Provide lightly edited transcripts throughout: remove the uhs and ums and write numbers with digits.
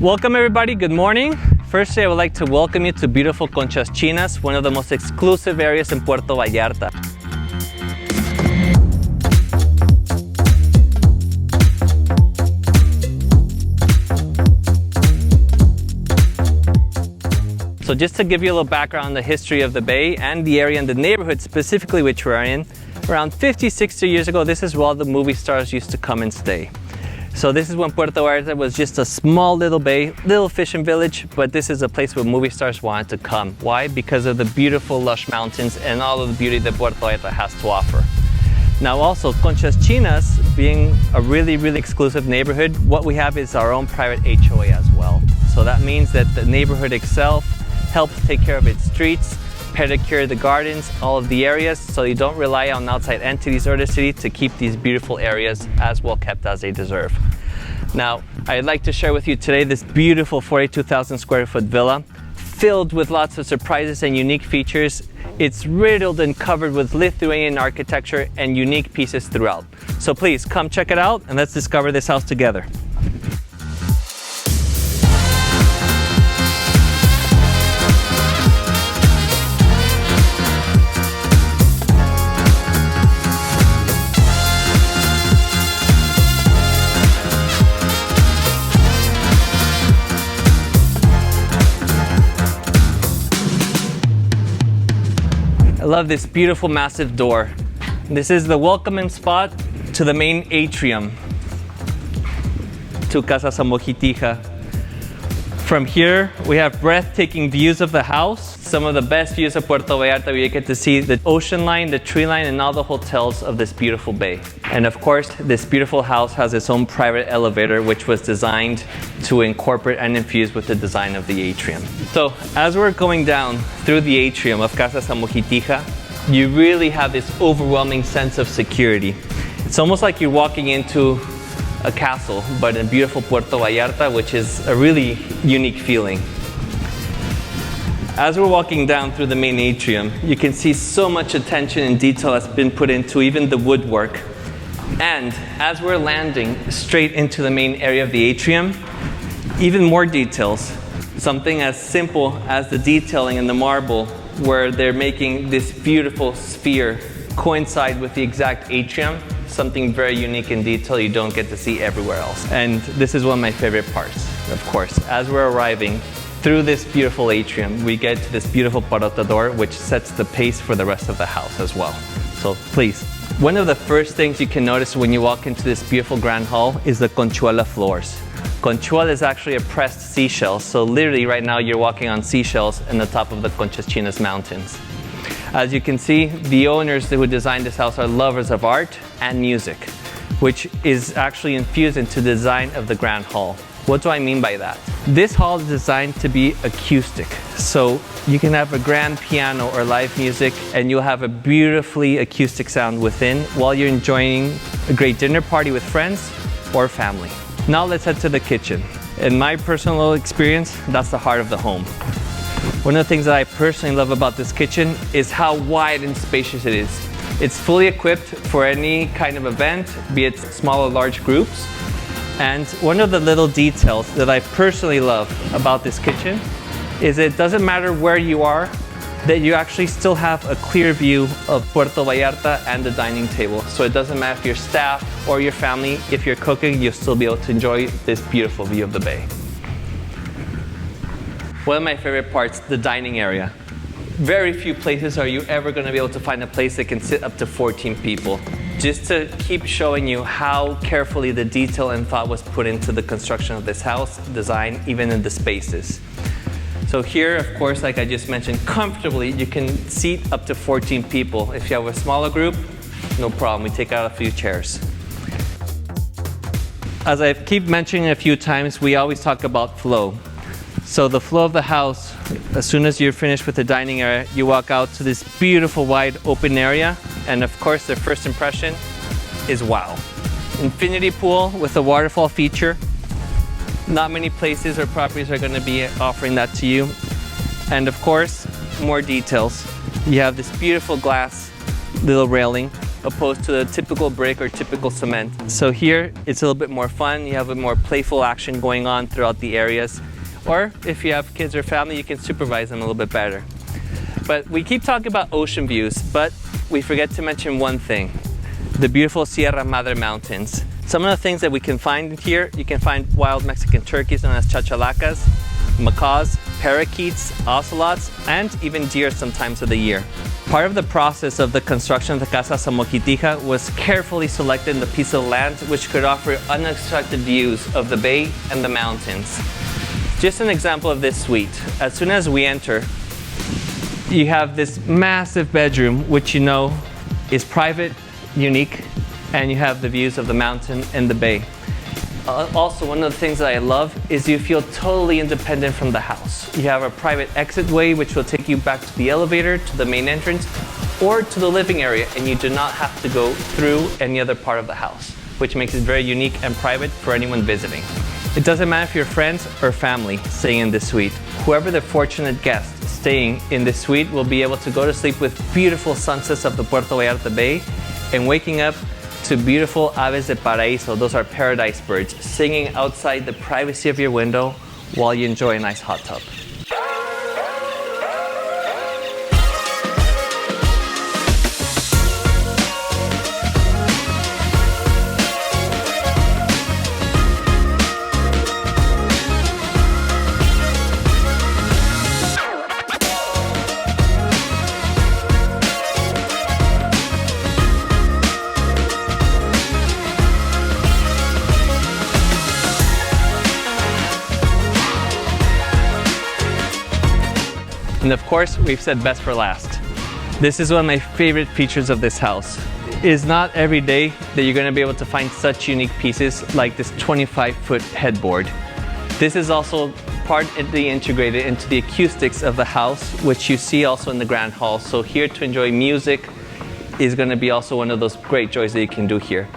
Welcome everybody, good morning. Firstly, I would like to welcome you to beautiful Conchas Chinas, one of the most exclusive areas in Puerto Vallarta. So just to give you a little background on the history of the bay and the area and the neighborhood specifically which we're in, around 50, 60 years ago, this is where all the movie stars used to come and stay. So this is when Puerto Vallarta was just a small little bay, little fishing village, but this is a place where movie stars wanted to come. Why? Because of the beautiful lush mountains and all of the beauty that Puerto Vallarta has to offer. Now also, Conchas Chinas being a really, really exclusive neighborhood, what we have is our own private HOA as well. So that means that the neighborhood itself helps take care of its streets, pedicure the gardens, all of the areas, so you don't rely on outside entities or the city to keep these beautiful areas as well kept as they deserve. Now, I'd like to share with you today this beautiful 42,000 square foot villa filled with lots of surprises and unique features. It's riddled and covered with Lithuanian architecture and unique pieces throughout. So please come check it out and let's discover this house together. I love this beautiful massive door. This is the welcoming spot to the main atrium to Casa Samogitija. From here, we have breathtaking views of the house, some of the best views of Puerto Vallarta where you get to see the ocean line, the tree line, and all the hotels of this beautiful bay. And of course, this beautiful house has its own private elevator, which was designed to incorporate and infuse with the design of the atrium. So as we're going down through the atrium of Casa Samogitija, you really have this overwhelming sense of security. It's almost like you're walking into a castle, but in beautiful Puerto Vallarta, which is a really unique feeling. As we're walking down through the main atrium, you can see so much attention and detail has been put into even the woodwork. And as we're landing straight into the main area of the atrium, even more details. Something as simple as the detailing in the marble, where they're making this beautiful sphere coincide with the exact atrium. Something very unique in detail you don't get to see everywhere else. And this is one of my favorite parts, of course. As we're arriving through this beautiful atrium, we get to this beautiful parota door, which sets the pace for the rest of the house as well. So please, one of the first things you can notice when you walk into this beautiful grand hall is the conchuela floors. Conchuela is actually a pressed seashell, so literally right now you're walking on seashells in the top of the Conchas Chinas mountains. As you can see, the owners who designed this house are lovers of art and music, which is actually infused into the design of the grand hall. What do I mean by that? This hall is designed to be acoustic, so you can have a grand piano or live music and you'll have a beautifully acoustic sound within while you're enjoying a great dinner party with friends or family. Now let's head to the kitchen. In my personal experience, that's the heart of the home. One of the things that I personally love about this kitchen is how wide and spacious it is. It's fully equipped for any kind of event, be it small or large groups. And one of the little details that I personally love about this kitchen is it doesn't matter where you are, that you actually still have a clear view of Puerto Vallarta and the dining table. So it doesn't matter if you're staff or your family, if you're cooking, you'll still be able to enjoy this beautiful view of the bay. One of my favorite parts, the dining area. Very few places are you ever going to be able to find a place that can sit up to 14 people. Just to keep showing you how carefully the detail and thought was put into the construction of this house, design, even in the spaces. So here, of course, like I just mentioned, comfortably you can seat up to 14 people. If you have a smaller group, no problem, we take out a few chairs. As I keep mentioning a few times, we always talk about flow. So the flow of the house, as soon as you're finished with the dining area, you walk out to this beautiful wide open area. And of course, the first impression is wow. Infinity pool with a waterfall feature. Not many places or properties are going to be offering that to you. And of course, more details. You have this beautiful glass little railing opposed to the typical brick or typical cement. So here, it's a little bit more fun. You have a more playful action going on throughout the areas. Or if you have kids or family, you can supervise them a little bit better. But we keep talking about ocean views, but we forget to mention one thing, the beautiful Sierra Madre Mountains. Some of the things that we can find here, you can find wild Mexican turkeys known as chachalacas, macaws, parakeets, ocelots, and even deer sometimes of the year. Part of the process of the construction of the Casa Samogitija was carefully selecting the piece of land which could offer unobstructed views of the bay and the mountains. Just an example of this suite. As soon as we enter, you have this massive bedroom, which you know is private, unique, and you have the views of the mountain and the bay. Also, one of the things that I love is you feel totally independent from the house. You have a private exit way which will take you back to the elevator, to the main entrance, or to the living area, and you do not have to go through any other part of the house, which makes it very unique and private for anyone visiting. It doesn't matter if you're friends or family staying in this suite. Whoever the fortunate guest staying in this suite will be able to go to sleep with beautiful sunsets of the Puerto Vallarta Bay and waking up to beautiful aves de paraíso. Those are paradise birds singing outside the privacy of your window while you enjoy a nice hot tub. And of course, we've said best for last. This is one of my favorite features of this house. It is not every day that you're going to be able to find such unique pieces like this 25-foot headboard. This is also partly integrated into the acoustics of the house, which you see also in the grand hall. So here to enjoy music is going to be also one of those great joys that you can do here.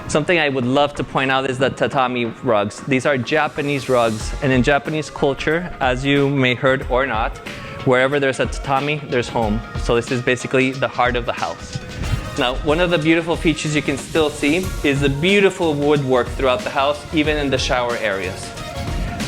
Something I would love to point out is the tatami rugs. These are Japanese rugs, and in Japanese culture, as you may heard or not, wherever there's a tatami, there's home. So this is basically the heart of the house. Now, one of the beautiful features you can still see is the beautiful woodwork throughout the house, even in the shower areas.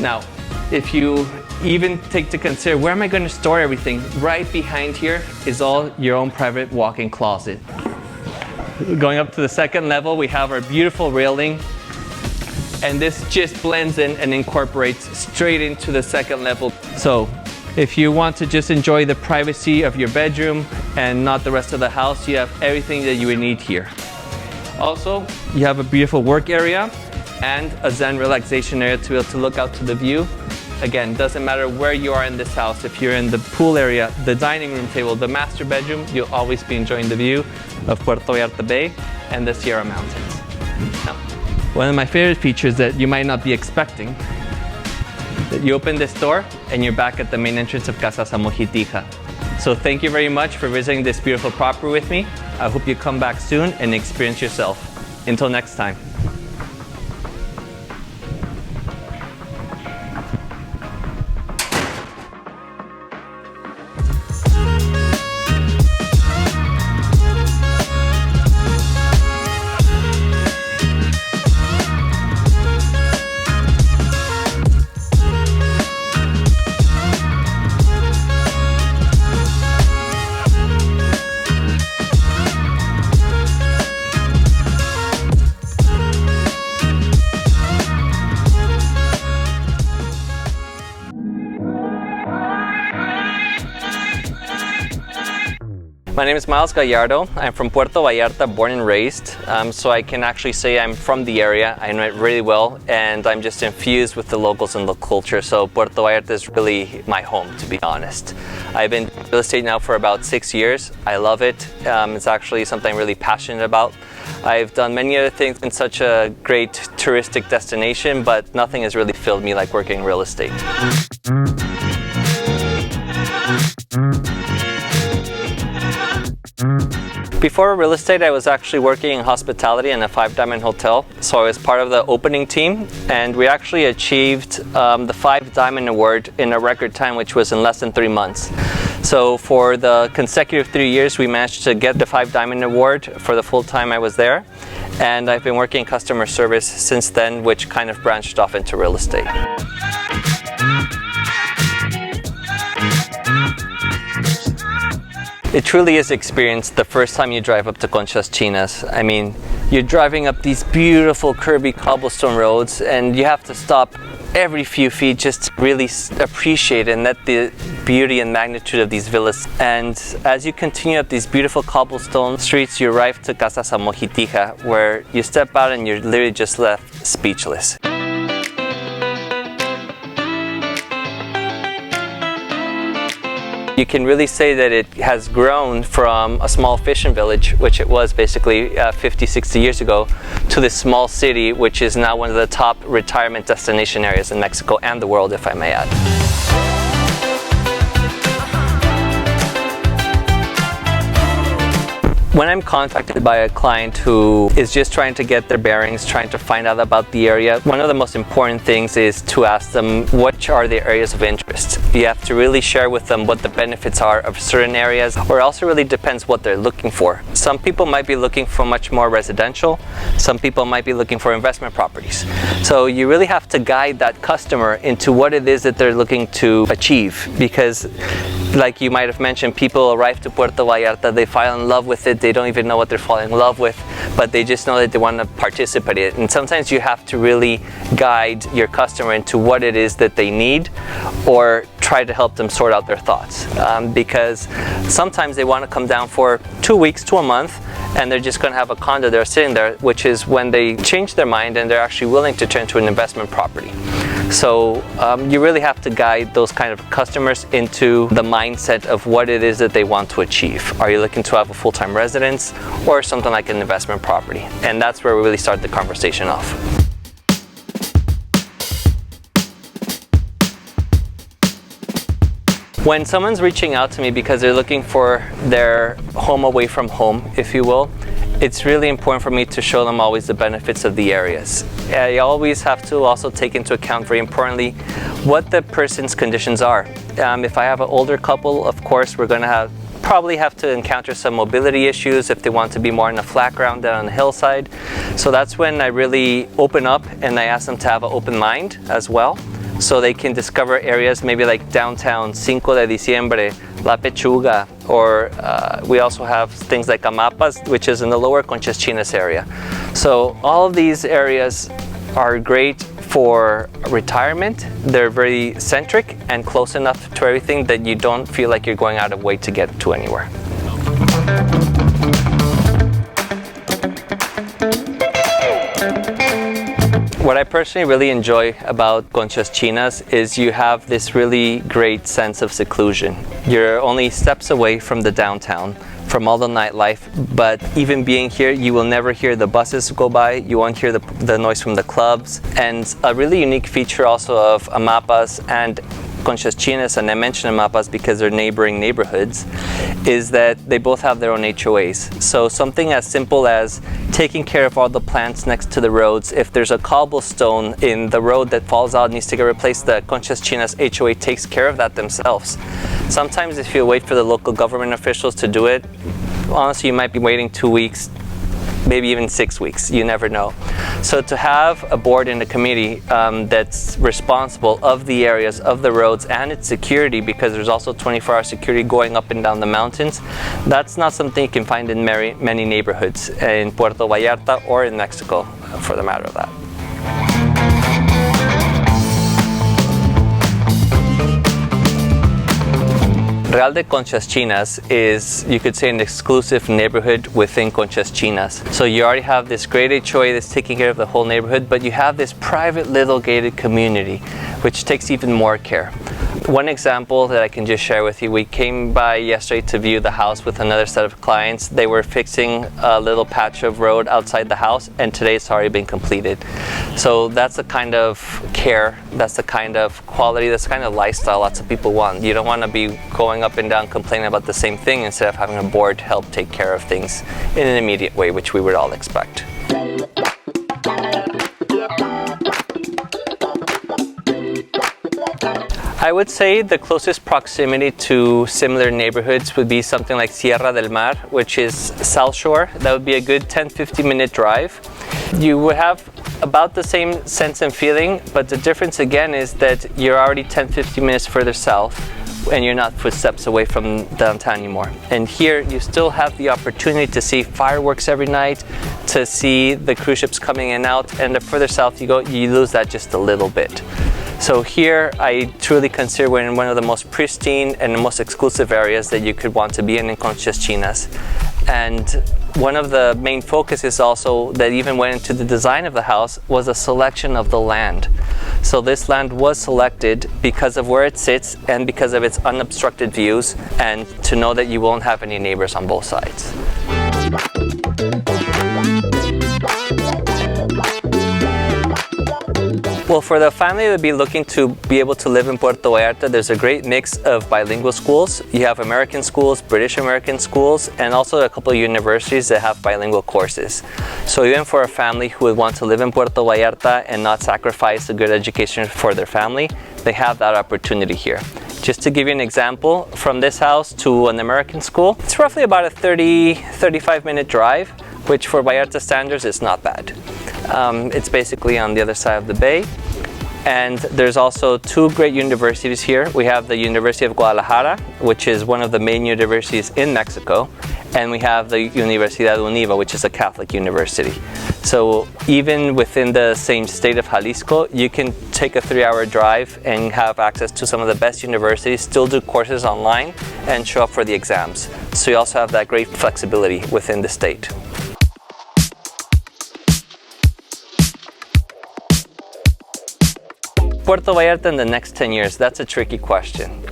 Now, if you even take to consider, where am I going to store everything? Right behind here is all your own private walk-in closet. Going up to the second level, we have our beautiful railing, and this just blends in and incorporates straight into the second level. So, if you want to just enjoy the privacy of your bedroom and not the rest of the house, you have everything that you would need here. Also, you have a beautiful work area and a Zen relaxation area to be able to look out to the view. Again, doesn't matter where you are in this house. If you're in the pool area, the dining room table, the master bedroom, you'll always be enjoying the view of Puerto Vallarta Bay and the Sierra Mountains. Now, one of my favorite features that you might not be expecting, that you open this door and you're back at the main entrance of Casa Samogitija. So thank you very much for visiting this beautiful property with me. I hope you come back soon and experience yourself. Until next time. My name is Miles Gallardo. I'm from Puerto Vallarta, born and raised, so I can actually say I'm from the area. I know it really well, and I'm just infused with the locals and the culture, so Puerto Vallarta is really my home, to be honest. I've been in real estate now for about 6 years. I love it. It's actually something I'm really passionate about. I've done many other things in such a great touristic destination, but nothing has really filled me like working in real estate. Before real estate, I was actually working in hospitality in a 5-diamond hotel. So I was part of the opening team, and we actually achieved the 5-diamond award in a record time, which was in less than 3 months. So for the consecutive 3 years, we managed to get the 5 Diamond Award for the full time I was there. And I've been working in customer service since then, which kind of branched off into real estate. It truly is experience the first time you drive up to Conchas Chinas. I mean, you're driving up these beautiful curvy cobblestone roads and you have to stop every few feet just to really appreciate and let the beauty and magnitude of these villas. And as you continue up these beautiful cobblestone streets, you arrive to Casa Samogitija, where you step out and you're literally just left speechless. You can really say that it has grown from a small fishing village, which it was basically 50, 60 years ago, to this small city, which is now one of the top retirement destination areas in Mexico and the world, if I may add. When I'm contacted by a client who is just trying to get their bearings, trying to find out about the area, one of the most important things is to ask them which are the areas of interest. You have to really share with them what the benefits are of certain areas, or it also really depends what they're looking for. Some people might be looking for much more residential, some people might be looking for investment properties. So you really have to guide that customer into what it is that they're looking to achieve, because like you might have mentioned, people arrive to Puerto Vallarta, they fall in love with it, they don't even know what they're falling in love with, but they just know that they want to participate in it. And sometimes you have to really guide your customer into what it is that they need, or try to help them sort out their thoughts. Because sometimes they want to come down for 2 weeks to a month, and they're just going to have a condo there sitting there, which is when they change their mind and they're actually willing to turn to an investment property. So you really have to guide those kind of customers into the mindset of what it is that they want to achieve. Are you looking to have a full-time residence or something like an investment property? And that's where we really start the conversation off. When someone's reaching out to me because they're looking for their home away from home, if you will, it's really important for me to show them always the benefits of the areas. I always have to also take into account, very importantly, what the person's conditions are. If I have an older couple, of course, we're going to probably have to encounter some mobility issues if they want to be more in the flat ground than on the hillside. So that's when I really open up and I ask them to have an open mind as well, so they can discover areas maybe like downtown, 5 de Diciembre, La Pechuga, or we also have things like Amapas, which is in the lower Conchas Chinas area. So all of these areas are great for retirement. They're very centric and close enough to everything that you don't feel like you're going out of way to get to anywhere. What I personally really enjoy about Conchas Chinas is you have this really great sense of seclusion. You're only steps away from the downtown, from all the nightlife, but even being here, you will never hear the buses go by, you won't hear the noise from the clubs. And a really unique feature also of Amapas and Conchas Chinas, and I mention Amapas because they're neighboring neighborhoods, is that they both have their own HOAs. So something as simple as taking care of all the plants next to the roads. If there's a cobblestone in the road that falls out and needs to get replaced, the Conchas Chinas HOA takes care of that themselves. Sometimes if you wait for the local government officials to do it, honestly, you might be waiting 2 weeks, maybe even 6 weeks, you never know. So to have a board and a committee that's responsible of the areas, of the roads, and its security, because there's also 24-hour security going up and down the mountains, that's not something you can find in many neighborhoods in Puerto Vallarta or in Mexico, for the matter of that. Real de Conchas Chinas is, you could say, an exclusive neighborhood within Conchas Chinas. So you already have this great HOA that's taking care of the whole neighborhood, but you have this private little gated community, which takes even more care. One example that I can just share with you, we came by yesterday to view the house with another set of clients. They were fixing a little patch of road outside the house, and today it's already been completed. So that's the kind of care, that's the kind of quality, that's the kind of lifestyle lots of people want. You don't want to be going up and down complaining about the same thing instead of having a board help take care of things in an immediate way, which we would all expect. I would say the closest proximity to similar neighborhoods would be something like Sierra del Mar, which is South Shore. That would be a good 10-15 minute drive. You would have about the same sense and feeling, but the difference again is that you're already 10-15 minutes further south and you're not footsteps away from downtown anymore. And here you still have the opportunity to see fireworks every night, to see the cruise ships coming in and out, and the further south you go, you lose that just a little bit. So here I truly consider we're in one of the most pristine and the most exclusive areas that you could want to be in Conchas Chinas. And one of the main focuses also that even went into the design of the house was a selection of the land. So this land was selected because of where it sits and because of its unobstructed views, and to know that you won't have any neighbors on both sides. Well, for the family that would be looking to be able to live in Puerto Vallarta, there's a great mix of bilingual schools. You have American schools, British American schools, and also a couple of universities that have bilingual courses. So even for a family who would want to live in Puerto Vallarta and not sacrifice a good education for their family, they have that opportunity here. Just to give you an example, from this house to an American school, it's roughly about a 30-35 minute drive, which for Vallarta standards is not bad. It's basically on the other side of the bay. And there's also two great universities here. We have the University of Guadalajara, which is one of the main universities in Mexico, and we have the Universidad Univa, which is a Catholic university. So even within the same state of Jalisco, you can take a 3-hour drive and have access to some of the best universities, still do courses online, and show up for the exams. So you also have that great flexibility within the state. Puerto Vallarta in the next 10 years, that's a tricky question.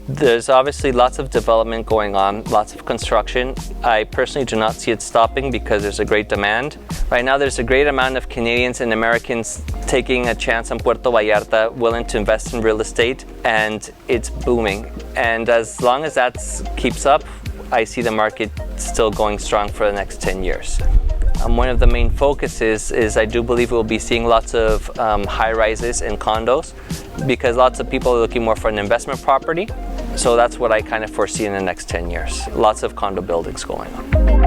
There's obviously lots of development going on, lots of construction. I personally do not see it stopping because there's a great demand. Right now there's a great amount of Canadians and Americans taking a chance on Puerto Vallarta, willing to invest in real estate, and it's booming. And as long as that keeps up, I see the market still going strong for the next 10 years. One of the main focuses is I do believe we'll be seeing lots of high-rises and condos, because lots of people are looking more for an investment property. So that's what I kind of foresee in the next 10 years. Lots of condo buildings going on.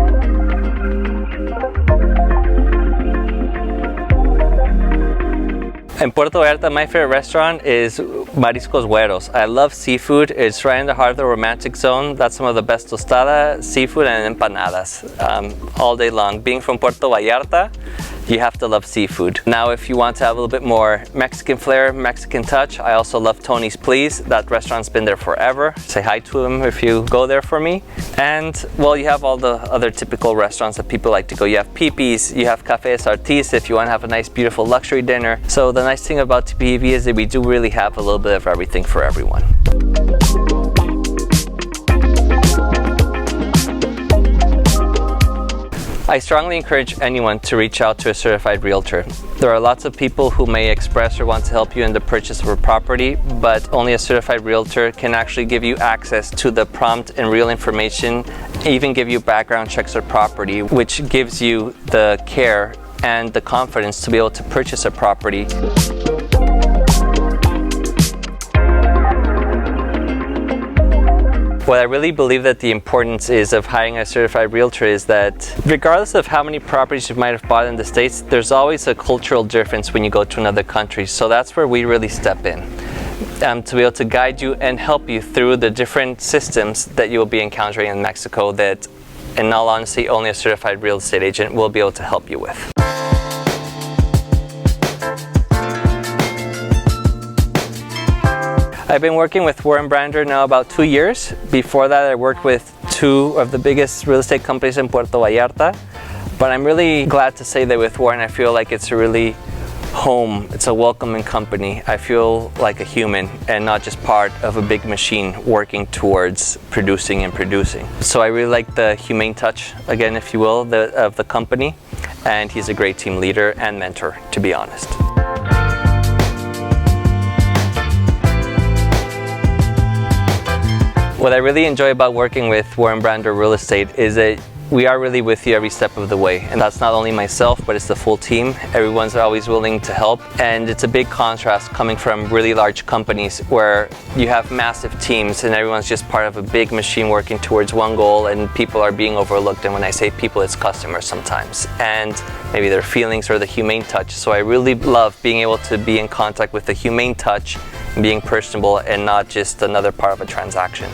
In Puerto Vallarta, my favorite restaurant is Mariscos Güeros. I love seafood. It's right in the heart of the romantic zone. That's some of the best tostada, seafood, and empanadas all day long. Being from Puerto Vallarta, you have to love seafood. Now, if you want to have a little bit more Mexican flair, Mexican touch, I also love Tony's Please. That restaurant's been there forever. Say hi to him if you go there for me. And, well, you have all the other typical restaurants that people like to go. You have Pipi's, you have Cafés Artis if you want to have a nice, beautiful luxury dinner. So the nice thing about TPV is that we do really have a little bit of everything for everyone. I strongly encourage anyone to reach out to a certified realtor. There are lots of people who may express or want to help you in the purchase of a property, but only a certified realtor can actually give you access to the prompt and real information, even give you background checks of property, which gives you the care and the confidence to be able to purchase a property. What I really believe that the importance is of hiring a certified realtor is that regardless of how many properties you might have bought in the States, there's always a cultural difference when you go to another country. So that's where we really step in, to be able to guide you and help you through the different systems that you will be encountering in Mexico that, in all honesty, only a certified real estate agent will be able to help you with. I've been working with Warren Brander now about 2 years. Before that, I worked with 2 of the biggest real estate companies in Puerto Vallarta. But I'm really glad to say that with Warren, I feel like it's a really home. It's a welcoming company. I feel like a human and not just part of a big machine working towards producing and producing. So I really like the humane touch, again, if you will, of the company. And he's a great team leader and mentor, to be honest. What I really enjoy about working with Warren Brander Real Estate is that we are really with you every step of the way. And that's not only myself, but it's the full team. Everyone's always willing to help. And it's a big contrast coming from really large companies where you have massive teams and everyone's just part of a big machine working towards one goal, and people are being overlooked. And when I say people, it's customers sometimes, and maybe their feelings or the humane touch. So I really love being able to be in contact with the humane touch, being personable and not just another part of a transaction.